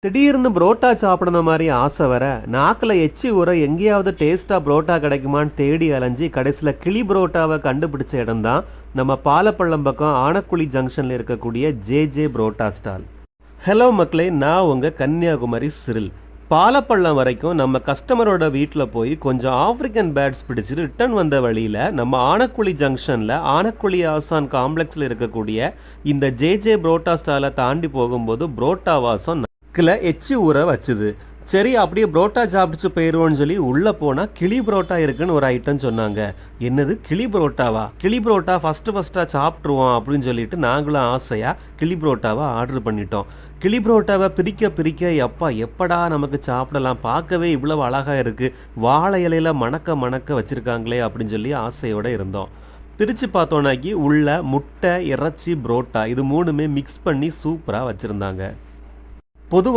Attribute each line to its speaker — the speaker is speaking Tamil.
Speaker 1: திடீர்னு புரோட்டா சாப்பிடணும் மாதிரி ஆசை வர நாக்கில் எச்சி ஊற எங்கேயாவது டேஸ்ட்டாக புரோட்டா கிடைக்குமான்னு தேடி அலைஞ்சி கடைசியில் கிளி புரோட்டாவை கண்டுபிடிச்ச இடம்தான் நம்ம பாலப்பள்ளம் பக்கம் ஆனக்குழி ஜங்ஷனில் இருக்கக்கூடிய ஜே புரோட்டா ஸ்டால். ஹலோ மக்களே, நான் உங்கள் கன்னியாகுமரி சிறில். பாலப்பள்ளம் வரைக்கும் நம்ம கஸ்டமரோட வீட்டில் போய் கொஞ்சம் ஆப்பிரிக்கன் பேர்ட்ஸ் பிடிச்சி ரிட்டர்ன் வந்த வழியில் நம்ம ஆனக்குழி ஜங்ஷனில் ஆனக்குழி ஆசான் காம்ப்ளெக்ஸில் இருக்கக்கூடிய இந்த ஜே புரோட்டா ஸ்டாலை தாண்டி போகும்போது புரோட்டா வாசம் நாக்கில் எச்சி ஊற வச்சுது. சரி, அப்படியே புரோட்டா சாப்பிட்டு போயிடுவோன்னு சொல்லி உள்ளே போனால் கிளி புரோட்டா இருக்குன்னு ஒரு ஐட்டம் சொன்னாங்க. என்னது கிளி புரோட்டாவா? கிளி புரோட்டா ஃபஸ்ட்டாக சாப்பிட்ருவோம் அப்படின்னு சொல்லிட்டு நாங்களும் ஆசையாக கிளி புரோட்டாவை ஆர்டர் பண்ணிட்டோம். கிளி புரோட்டாவை பிரிக்க எப்படா நமக்கு சாப்பிடலாம், பார்க்கவே இவ்வளவு அழகாக இருக்குது, வாழை இலையில மணக்க வச்சுருக்காங்களே அப்படின்னு சொல்லி ஆசையோடு இருந்தோம். பிரித்து பார்த்தோன்னாக்கி உள்ள முட்டை, இறைச்சி, புரோட்டா இது மூணுமே மிக்ஸ் பண்ணி சூப்பராக வச்சுருந்தாங்க. பொதுவாக